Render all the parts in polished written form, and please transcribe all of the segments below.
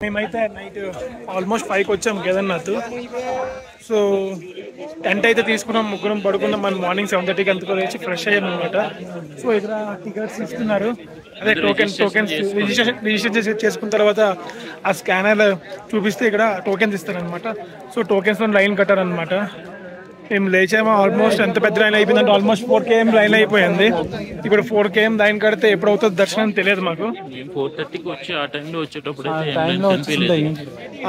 మేమైతే night almost 5కి వచ్చాము కేదార్నాథ్. సో టెంట్ అయితే తీసుకున్నాం, ముగ్గురం పడుకున్నాం. మనం మార్నింగ్ 7:30కి అంతకు వచ్చి ఫ్రెష్ అయ్యాం అనమాట. సో ఇక్కడ టికెట్స్ ఇస్తున్నారు, అదే టోకెన్స్ రిజిస్ట్రేషన్ చేసుకున్న తర్వాత ఆ స్కానర్ చూపిస్తే ఇక్కడ టోకెన్స్ ఇస్తారనమాట. సో టోకెన్స్ లైన్ కట్టారనమాట. మేము లేచామో ఆల్మోస్ట్ ఎంత పెద్ద లైన్ అయిపోయిందంటే ఆల్మోస్ట్ 4 km లైన్ అయిపోయింది. ఇప్పుడు 4 km లైన్ కడితే ఎప్పుడు అవుతుంది దర్శనం తెలియదు మాకు. 4:30కి వచ్చి ఆ టైంలో వచ్చేటప్పుడు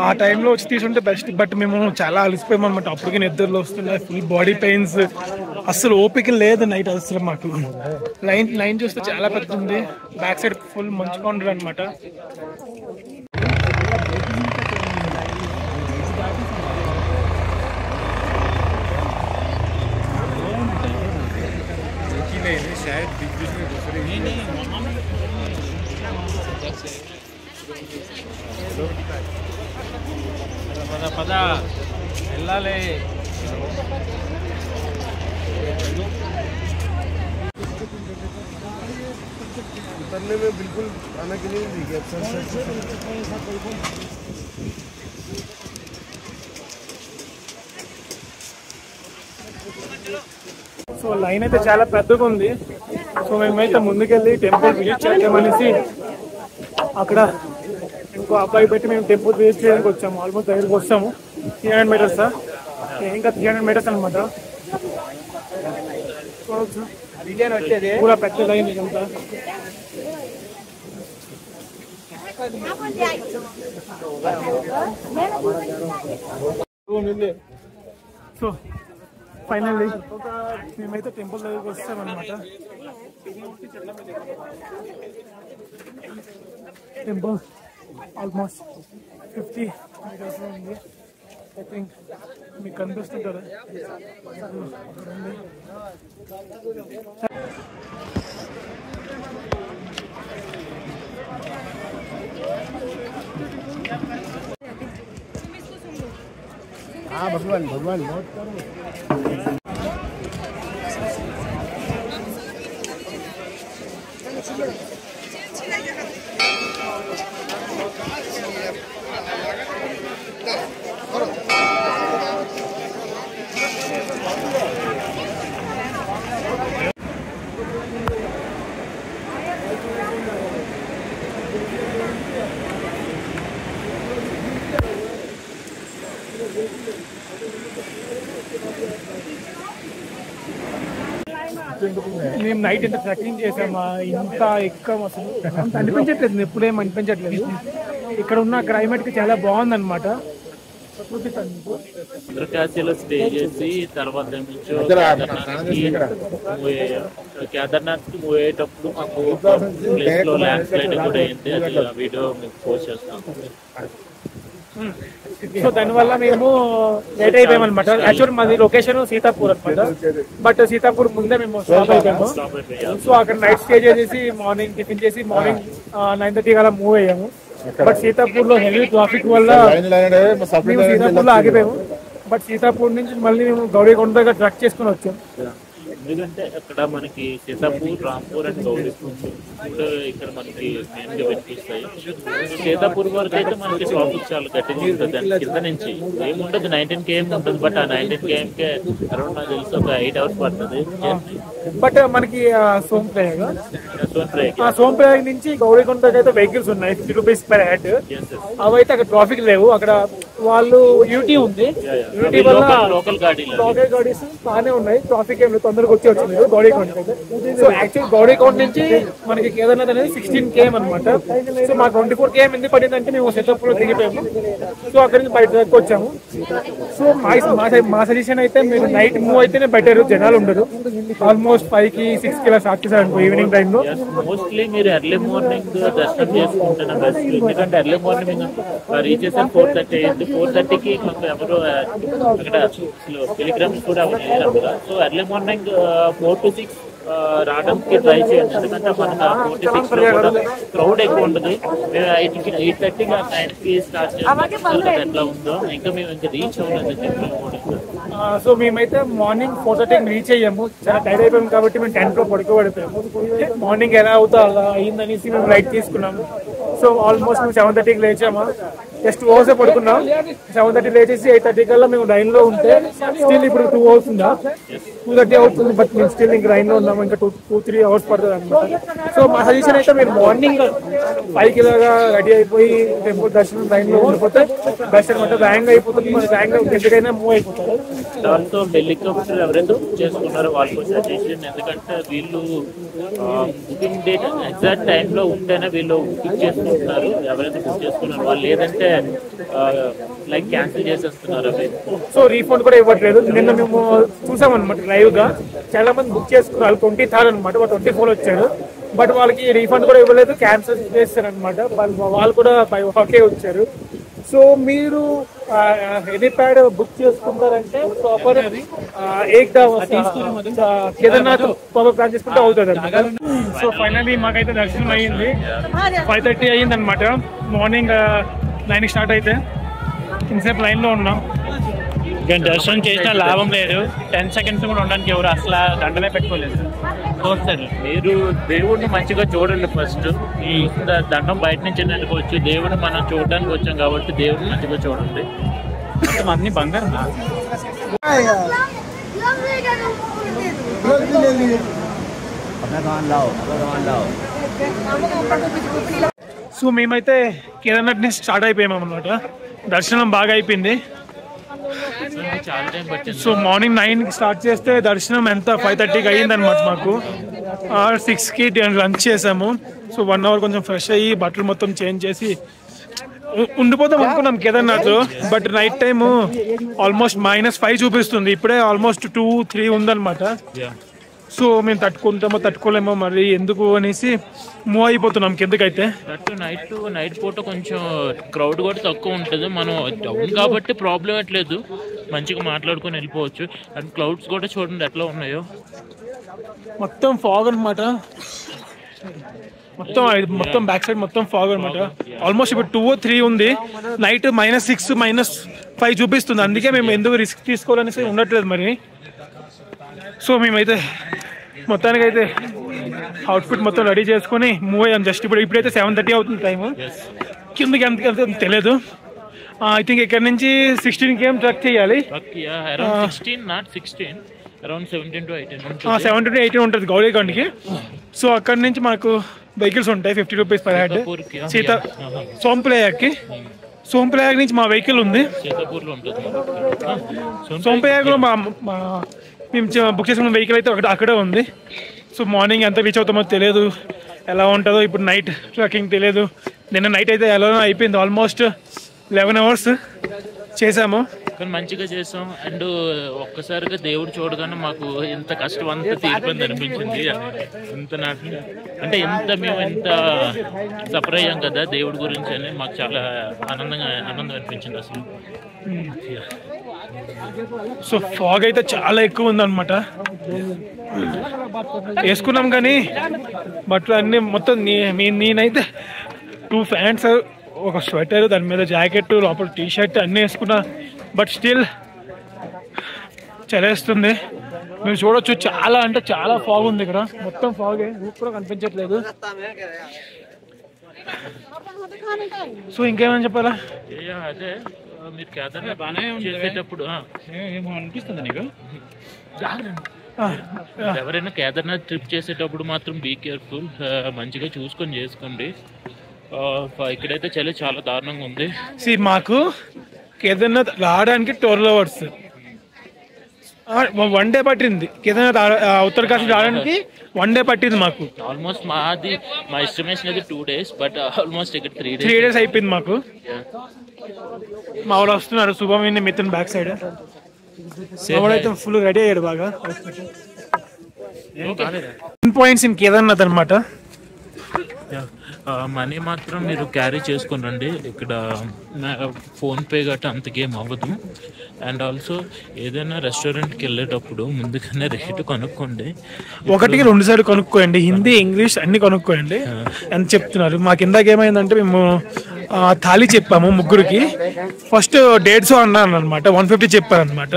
ఆ టైంలో వచ్చి తీసుంటే బెస్ట్. బట్ మేము చాలా అలసిపోయాం అనమాట. అప్పటికి నిద్రలో వస్తున్నాయి, ఫుల్ బాడీ పెయిన్స్, అసలు ఓపిక లేదు నైట్ అసలు మాకు. లైన్ చూస్తే చాలా పెద్ద ఉంది, బ్యాక్ సైడ్ ఫుల్ మంచు కొండలు అనమాట. పద వెళ్ళాలి. उतरने में बिल्कुल आना के लिए नहीं गया। సో లైన్ అయితే చాలా పెద్దగా ఉంది. సో మేమైతే ముందుకెళ్ళి టెంపుల్ విజిట్ చేద్దామనేసి అక్కడ ఇంకో అబ్బాయి పెట్టి మేము టెంపుల్ విజిట్ చేయడానికి వచ్చాము. ఆల్మోస్ట్ దగ్గరికి వస్తాము. 300 meters, ఇంకా 300 meters అనమాట. పూరా పెద్ద లైన్ ఇదంతా. సో ఫైనల్లీ మేమైతే టెంపుల్ దగ్గరికి వస్తామన్నమాట. టెంపుల్ ఆల్మోస్ట్ 50 meters ఉంది. ఐ థింక్ మీకు కనిపిస్తుంటారు. भगवान भगवान बहुत करो। మేము నైట్ ఎంత ట్రెక్కింగ్ చేసామా, ఇంత ఎక్కం అసలు అంత అనిపించట్లేదు, ఎప్పుడేం అనిపించట్లేదు. ఇక్కడ ఉన్న క్లైమేట్ కి చాలా బాగుంది అనమాట. ఉత్తరకాశీలో స్టే చేసి తర్వాత కేదార్నాథ్ కి మూవ్ అయ్యేటప్పుడు మాకు ప్లేస్ లో ల్యాండ్ స్లైడ్ కూడా అయింది. అది వీడియో మీకు పోస్ట్ చేస్తాం. సో దానివల్ల మేము లేట్ అయిపోయాం అనమాట. యాక్చువల్ మాది లొకేషన్ సీతాపూర్ అనమాట. బట్ సీతాపూర్ ముందే మేము స్టాప్ అయిపోయాము. సో అక్కడ నైట్ స్టే చేసేసి మార్నింగ్ టిఫిన్ చేసి మార్నింగ్ 9:30 అలా మూవ్ అయ్యాము. బట్ సీతాపూర్ లో హెవీ ట్రాఫిక్ వల్ల మేము సీతాపూర్ లో ఆగిపోయాము. బట్ సీతాపూర్ నుంచి మళ్ళీ మేము గౌరీకొండ దగ్గర ట్రక్ చేసుకుని వచ్చాము. ఎందుకంటే అక్కడ మనకి సీతాపూర్, రాంపూర్ అండ్ గౌరీకొండ ఇక్కడ మనకి మెయిన్ గా వినిపిస్తాయి. సీతాపూర్ వరకు అయితే మనకి ట్రాఫిక్ చాలా గట్టిగా ఉంటుంది. దాని కింద నుంచి ఏముండదు, 19 km ఉంటుంది. బట్ ఆ 19 km కే అరౌండ్ నాకు తెలిసి ఒక 8 hours పడుతుంది. బట్ మనకి సోంప్రయాగ్ నుంచి గౌరీకొండ అయితే వెహికల్స్ ఉన్నాయి, 50 rupees per head. అవైతే అక్కడ ట్రాఫిక్ లేవు. అక్కడ వాళ్ళు యూటీ ఉంది, యూటీ వల్ల లోకల్ గాడీస్ బాగానే ఉన్నాయి. ట్రాఫిక్ ఏమి తొందరగా వచ్చి వచ్చింది గౌరీకొండ. సో యాక్చువల్ గౌరీకొండ నుంచి మనకి కేదార్నాథ్ అనేది 16 km అనమాట. సో మాకు 24 km ఎందుకు పడిందంటే మేము సీతాపూర్ లో దిగిపోయాము. సో అక్కడి నుంచి బయట దగ్గరకు వచ్చాము. సో మా సజెషన్ అయితే మీరు నైట్ మూవ్ అయితేనే బెటర్, జనాలు ఉండరు. ఆల్మోస్ట్ 5కి 6కి ఇలా స్టార్ట్ చేశారు ఈవినింగ్ టైమ్ లో. మోస్ట్లీ మీరు ఎర్లీ మార్నింగ్ దర్శనం చేసుకుంటున్న బెస్ట్. ఎందుకంటే ఎర్లీ మార్నింగ్ రీచ్ చేసే 4:30 అయింది. 4:30కి మాకు ఎవరు అక్కడ టెలిగ్రామ్స్ కూడా లేరు కదా. సో ఎర్లీ మార్నింగ్ 4 to 6 రావడానికి ట్రై చేయండి. ఎందుకంటే మనకు 46 లో కూడా క్రౌడ్ ఎక్కువ ఉంటుంది. మేము 8:30కి 9కి స్టార్ట్ చేస్తాం. ఎట్లా ఉందో ఇంకా మేము ఇంకా రీచ్ అవ్వలేదు. సో మేమైతే మార్నింగ్ 4:30కి రీచ్ అయ్యాము. చాలా టైర్ అయిపోయాము కాబట్టి మేము 10 లో పడుకోబడిపోయాము. మార్నింగ్ ఎలా అవుతా అలా అయిందనేసి మేము రైట్ తీసుకున్నాము. సో ఆల్మోస్ట్ మేము 7:30కి లేచామా, జస్ట్ ఓసే పడుకున్నాం. 7:30 లేచేసి 8:30 కల్లా మేము లైన్లో ఉంటే స్టిల్ ఇప్పుడు 2 అవుతుందా, 2:30 అవుతుంది. బట్ మేము స్టిల్ ఇంకా లైన్లో ఉన్నాము. ఇంకా 2-3 అవర్స్ పడుతుంది అనమాట. సో మా సజెషన్ అయితే మీరు మార్నింగ్ 5కి ఇలాగా రెడీ అయిపోయి టెంపుల్ దర్శనం లైన్లో ఉండిపోతే దర్శనం అంటే బ్యాంగ్ అయిపోతుంది. మన బ్యాంగ్ ఎక్కడికైనా మూవ్ అయిపోతుంది. దాంతో హెలికాప్టర్ ఎవరైతే బుక్ చేసుకున్నారో వాళ్ళకు సజెషన్, ఎందుకంటే వీళ్ళు బుకింగ్ డేట్ ఎగ్జాక్ట్ టైంలో ఉంటేనే వీళ్ళు బుక్ చేసుకుంటున్నారు. ఎవరైతే బుక్ చేసుకున్నారో వాళ్ళు, లేదంటే లైక్ క్యాన్సిల్ చేసేస్తున్నారు అవి. సో రీఫండ్ కూడా ఇవ్వట్లేదు. నిన్న మేము చూసామన్నమాట లైవ్ గా, చాలా మంది బుక్ చేసుకున్నారు 23rd అనమాట. 24 వచ్చారు, బట్ వాళ్ళకి రీఫండ్ కూడా ఇవ్వలేదు, క్యాన్సిల్ చేస్తారు అనమాట. వాళ్ళు కూడా ఒకే వచ్చారు. సో మీరు హెలిప్యాడ్ బుక్ చేసుకుంటారంటే ప్రాపర్ కేదార్నాథ్ ప్రాపర్ ప్లాన్ చేసుకుంటే అవుతుంది. సో ఫైనల్లీ మాకైతే దర్శనం అయ్యింది. 5:30 అయ్యింది అనమాట. మార్నింగ్ 9కి స్టార్ట్ అయితే ఇంతసేపు లైన్లో ఉన్నాం. కానీ దర్శనం చేసిన లాభం లేదు. 10 seconds కూడా ఉండడానికి ఎవరు అసలు దండమే పెట్టుకోలేదు. మీరు దేవుడిని మంచిగా చూడండి. ఫస్ట్ ఈ దండం బయట నుంచి అనుకోవచ్చు, దేవుడిని మనం చూడడానికి వచ్చాం కాబట్టి దేవుడిని మంచిగా చూడండి. మొత్తం అన్ని బంగారం. సో మేమైతే కేదార్నాథ్ నుంచి స్టార్ట్ అయిపోయాము అనమాట. దర్శనం బాగా అయిపోయింది. చాలా టైం పట్టింది. సో మార్నింగ్ 9కి స్టార్ట్ చేస్తే దర్శనం ఎంత 5:30కి అయ్యింది అనమాట. మాకు 6కి లంచ్ చేసాము. సో 1 hour కొంచెం ఫ్రెష్ అయ్యి బట్టలు మొత్తం చేంజ్ చేసి ఉండిపోతాం అనుకున్నాం Kedarnath. But night time almost -5 చూపిస్తుంది. ఇప్పుడే ఆల్మోస్ట్ 2-3 ఉందన్నమాట. సో మేము తట్టుకోలేమో మరి ఎందుకు అనేసి మూవ్ అయిపోతున్నాం కిందకైతే. నైట్ పూట కొంచెం క్రౌడ్ కూడా తక్కువ ఉంటుంది. మనం టౌన్ కాబట్టి ప్రాబ్లం లేదు, మంచిగా మాట్లాడుకొని వెళ్ళిపోవచ్చు. అండ్ క్లౌడ్స్ కూడా చూడండి ఎట్లా ఉన్నాయో. మొత్తం ఫాగ్ అనమాట. మొత్తం బ్యాక్ సైడ్ మొత్తం ఫాగ్ అనమాట. ఆల్మోస్ట్ ఇప్పుడు 2 or 3 ఉంది. నైట్ -6 -5 చూపిస్తుంది. అందుకే మేము ఎందుకు రిస్క్ తీసుకోవాలనేసి ఉండట్లేదు మరి. సో మేమైతే మొత్తానికైతే అవుట్ఫిట్ మొత్తం రెడీ చేసుకుని మూవ్ అయ్యాం. జస్ట్ ఇప్పుడైతే 7:30 అవుతుంది టైము. కిందకి ఎంత తెలియదు. ఐ థింక్ ఇక్కడ నుంచి 16 km ట్రక్ చేయాలి. 17 to 18 ఉంటుంది గౌరీగండ్కి. సో అక్కడ నుంచి మనకు వెహికల్స్ ఉంటాయి 50 రూపీస్ పర్ హెడ్. సోంప్రయాగ్ నుంచి మా వెహికల్ ఉంది. సోంప్రయాగ్లో మేము బుక్ చేసుకున్న వెహికల్ అయితే అక్కడే ఉంది. సో మార్నింగ్ ఎంత రీచ్ అవుతామో తెలియదు, ఎలా ఉంటుందో ఇప్పుడు నైట్ ట్రెక్కింగ్ తెలియదు. నిన్న నైట్ అయితే ఎలా అయిపోయింది. ఆల్మోస్ట్ 11 hours చేసాము. కానీ మంచిగా చేసాం. అండ్ ఒక్కసారిగా దేవుడు చూడగానే మాకు ఎంత కష్టం అంతా తీరిపోయింది అనిపించింది. మేము ఎంత సఫర్ అయ్యాం కదా దేవుడి గురించి అని మాకు చాలా ఆనందం అనిపించింది అసలు. సో ఫాగ్ అయితే చాలా ఎక్కువ ఉందన్నమాట. వేసుకున్నాం కానీ బట్టలు అన్నీ మొత్తం నేనైతే 2 ఫ్యాంట్స్, ఒక స్వెటర్, దాని మీద జాకెట్, లోపల టీషర్ట్ అన్నీ వేసుకున్నా. బట్ స్టిల్ చలేస్తుంది. మీరు చూడొచ్చు చాలా అంటే చాలా ఫాగ్ ఉంది ఇక్కడ. మొత్తం ఫాగే, కూడా కనిపించట్లేదు. సో ఇంకేమైనా చెప్పాలా? అదే మీరు కేదార్నాథ్ బాగానే చేసేటప్పుడు అనిపిస్తుంది నీకు. ఎవరైనా కేదార్నాథ్ ట్రిప్ చేసేటప్పుడు మాత్రం బీ కేర్ఫుల్, మంచిగా చూసుకొని చేసుకోండి. ఇక్కడైతే చలి చాలా దారుణంగా ఉంది. మాకు కేదార్నాథ్ రావడానికి 12 hours 1 day పట్టింది. కేదార్నాథ్ ఉత్తరకాశీ రావడానికి 1 day పట్టింది మాకు. ఆల్మోస్ట్ మా ఎస్టిమేషన్ అయితే 2 days, బట్ ఆల్మోస్ట్ ఇక్కడ 3 days అయిపోయింది మాకు. మా వాళ్ళు వస్తున్నారు, శుభమిని మిథున్ బ్యాక్ సైడ్. అయితే ఫుల్ రెడీ అయ్యాడు బాగా. పాయింట్స్ ఇన్ కేదార్నాథ్ అనమాట. మనీ మాత్రం మీరు క్యారీ చేసుకుని రండి. ఇక్కడ ఫోన్పే గట్రా అంతకేం అవ్వదు. అండ్ ఆల్సో ఏదైనా రెస్టారెంట్కి వెళ్ళేటప్పుడు ముందుగానే రేటు కొనుక్కోండి. 1-2 సార్లు కొనుక్కోండి. హిందీ, ఇంగ్లీష్ అన్ని కొనుక్కోండి. ఎంత చెప్తున్నారు. మాకు ఇందాక ఏమైందంటే మేము థాలీ చెప్పాము ముగ్గురికి. ఫస్ట్ 150 అన్నాను అనమాట. 150 చెప్పారు అనమాట.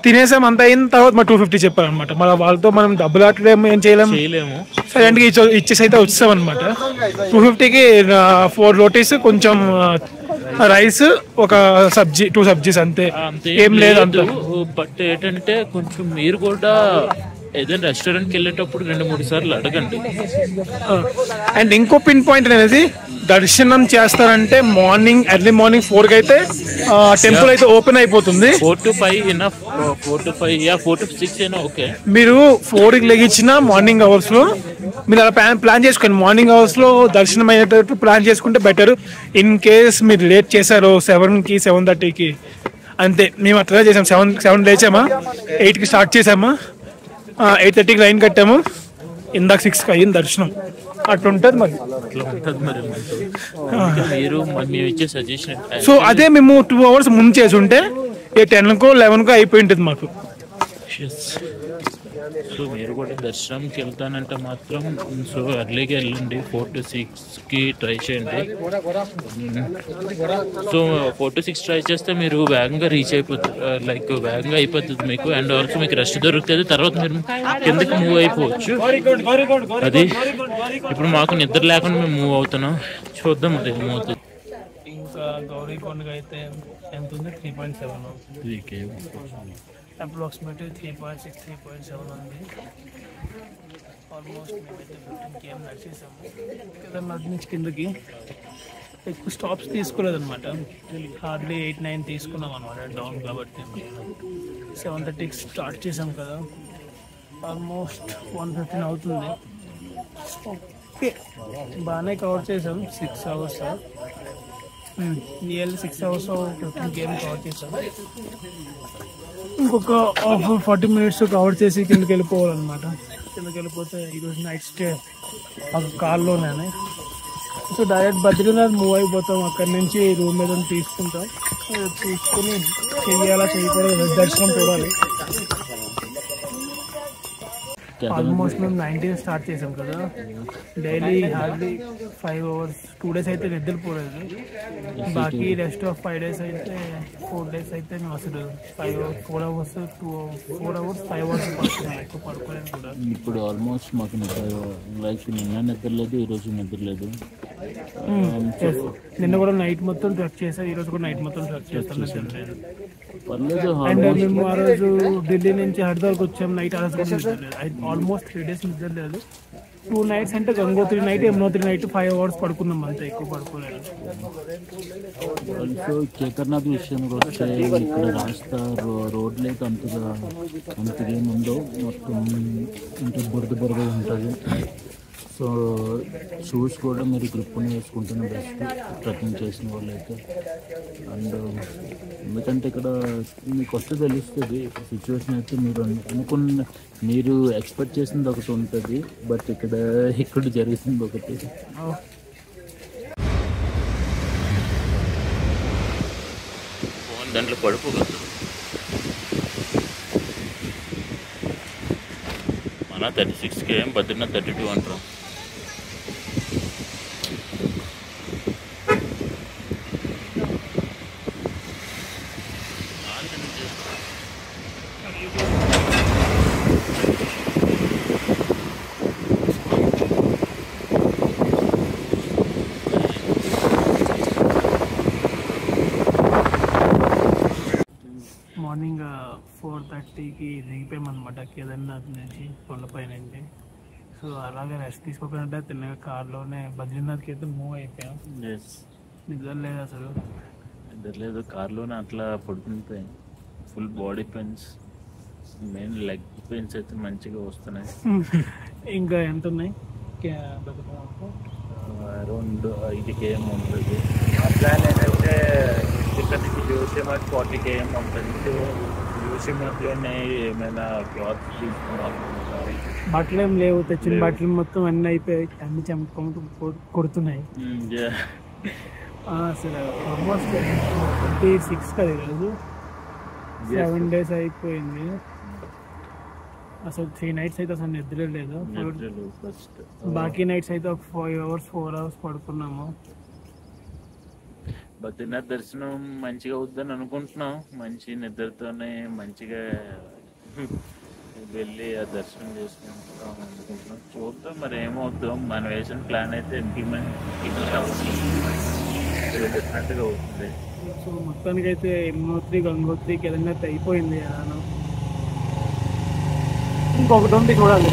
తినేసాం, అంత అయిన తర్వాత మా 250 చెప్పారనమాట. మన వాళ్ళతో మనం డబ్బులు ఆటలేము, ఏం చేయలేము. సైలెంట్గా ఇచ్చేసి అయితే వచ్చేసాం అనమాట. 250కి 4 రోటీస్, కొంచెం రైస్, ఒక సబ్జీ, 2 సబ్జీస్ అంతే, ఏం లేదు అంత. బట్ ఏంటంటే కొంచెం మీరు కూడా ఏదైనా రెస్టారెంట్కి వెళ్ళేటప్పుడు 2-3 సార్లు అడగండి. అండ్ ఇంకో పిన్ పాయింట్ అనేది, దర్శనం చేస్తారంటే ఎర్లీ మార్నింగ్ 4కి అయితే టెంపుల్ అయితే ఓపెన్ అయిపోతుంది. 4 to 5 enough. 4 to 5, 4 to 6 అయినా ఓకే. మీరు 4కి లెగించిన మార్నింగ్ అవర్స్ లో మీరు అలా ప్లాన్ చేసుకోండి. మార్నింగ్ అవర్స్ లో దర్శనం అయ్యేటట్టు ప్లాన్ చేసుకుంటే బెటర్. ఇన్ కేస్ మీరు లేట్ చేశారు 7కి 7:30కి అంతే. మేము అట్లా చేసాం. 7 లేచామా, 8కి స్టార్ట్ చేసామా, 8:30కి లైన్ కట్టాము, ఇందాక 6కి అయ్యింది దర్శనం. అట్లుంటది మరి. మీరు మేము ఇచ్చే సజెషన్. సో అదే మేము 2 hours ముందు చేసి ఉంటే 10కో 11కో అయిపోయి ఉంటుంది మాకు. సో మీరు కూడా దర్శనంకి వెళ్తానంటే మాత్రం సో ఎర్లీగా వెళ్ళండి. 4 to 6కి ట్రై చేయండి. సో 4 to 6 ట్రై చేస్తే మీరు వేగంగా రీచ్ అయిపోతుంది, లైక్ వేగంగా అయిపోతుంది మీకు. అండ్ ఆల్సో మీకు రెస్ట్ దొరుకుతుంది. తర్వాత మీరు కిందకి మూవ్ అయిపోవచ్చు. అది ఇప్పుడు మాకు నిద్ర లేకుండా మేము మూవ్ అవుతున్నాం. చూద్దాం అది ఏమవుతుంది. ఇంకా గౌరీకొండకి అయితే ఎంత ఉంది, 3.7 అప్రాక్సిమేట్లీ 3.6, 3.7 ఉంది. ఆల్మోస్ట్ మేమైతే 15 km నడిచేసాము. కేదార్నాథ్ నుంచి కిందకి ఎక్కువ స్టాప్స్ తీసుకోలేదన్నమాట. హార్డ్లీ 8-9 తీసుకున్నాం అనమాట డౌన్. కాబట్టి 7:30కి స్టార్ట్ చేసాం కదా, ఆల్మోస్ట్ 1:15 అవుతుంది. ఓకే, బాగానే కవర్ చేసాం. 6 hours, nearly 6 hours 15 km cover చేసాం. ఇంకొక 40 minutes కవర్ చేసి కిందకి వెళ్ళిపోవాలన్నమాట. కిందకి వెళ్ళిపోతే ఈరోజు నైట్ స్టే ఒక కార్లోనే. సో డైరెక్ట్ బద్రీనాథ్ మూవ్ అయిపోతాం. అక్కడి నుంచి రూమ్ మీద తీసుకుంటాం. తీసుకుని చెయ్యాలా చేయకూడదు దర్శనం చూడాలి. ఆల్మోస్ట్ మేము 19 స్టార్ట్ చేసాం కదా. డైలీ హార్డ్లీ 5 hours, 2 days అయితే నిద్రపోలేదు. బాకీ రెస్ట్ ఆఫ్ 5 days అయితే 4 days అయితే మేము అసలు 4 hours 5 hours పడుతున్నాం. ఎక్కువ పడుకోలేదు కూడా. ఇప్పుడు ఆల్మోస్ట్ మాకు లైక్ నిన్న నిద్రలేదు, ఈరోజు నిద్రలేదు. నిన్న కూడా నైట్ మొత్తం ట్రెక్ చేసాం, ఈరోజు కూడా నైట్ మొత్తం ట్రెక్ చేస్తాం. పర్లేదు. అండ్ మేము ఆ రోజు ఢిల్లీ నుంచి హరిద్వార్కి వచ్చాం. నైట్ ఆల్మోస్ట్ 3 days నిద్ర లేదు. 2 nights అంటే Gangotri night, Yamunotri night 5 hours పడుకున్నాం అంతే, ఎక్కువ పడుకోలేదు. ఆల్సో కేదార్నాథ్ విషయానికి వస్తే ఇక్కడ రాస్తా రోడ్లు అయితే అంతగా ఏముందో, మొత్తం అంటే బురద ఉంటుంది. సో షూస్ కూడా మీరు గ్రిప్ని వేసుకుంటున్న బెస్ట్ ట్రెక్కింగ్ చేసిన వాళ్ళు అయితే. అండ్ ఎందుకంటే ఇక్కడ మీకు వస్తే తెలుస్తుంది సిచ్యువేషన్ అయితే. మీరు ఎక్స్పెక్ట్ చేసింది ఒకటి ఉంటుంది, బట్ ఇక్కడ జరుగుతుంది ఒకటి. దాంట్లో పడిపోగలదు. మన 36 km, బద్రీనాథ్ 32 అంటారు. మార్నింగ్ 4:30కి దిగిపోయామన్నమాట కేదార్నాథ్ నుంచి, కొండపై నుంచి. సో అలాగే రెస్ట్ తీసుకోకుండా తిన్నగా కార్లోనే బద్రీనాథ్కి అయితే మూవ్ అయిపోయాం. నిద్ర లేదు అసలు, నిద్ర లేదు. కార్లోనే అట్లా పడుకుంటాయి. Full body pains, main leg pains అయితే మంచిగా వస్తున్నాయి. ఇంకా ఎంత ఉన్నాయి? అరౌండ్ 5 km ఉంటుంది. ఆ ప్లాన్ ఏంటంటే ఇక్కడ నుంచి యూసీఎంఆర్ 40 km ఉంటుంది. యూసీఎంఆర్లోనే ఏమైనా క్లాత్స్ తీసుకున్నాం. బట్టలు ఏం లేవు, తెచ్చిన బట్టలు మొత్తం అన్నీ అయిపోయాయి, అన్ని చెమటూ కొడుతున్నాయి. అసలు ఆల్మోస్ట్ 26 కదా ఈరోజు, 7 days అయిపోయింది. అసలు 3 nights అయితే అసలు నిద్ర లేదు. బాకీ నైట్స్ అయితే ఒక 4 hours పడుకున్నాము. బద్రీనాథ్ దర్శనం మంచిగా అవుద్దని అనుకుంటున్నాం. మంచి నిద్రతోనే మంచిగా వెళ్ళి ఆ దర్శనం చేసుకుంటాం అనుకుంటున్నాం. చూద్దాం మరి ఏమవుద్దాం. మనం వేసిన ప్లాన్ అయితే ఇంప్లిమెంట్ అవుతున్నట్టుగా అవుతుంది. సో మొత్తానికి అయితే యమునోత్రి, గంగోత్రి, కేదార్నాథ్ అయిపోయింది. ఇంకొకటి ఉంది చూడాలి.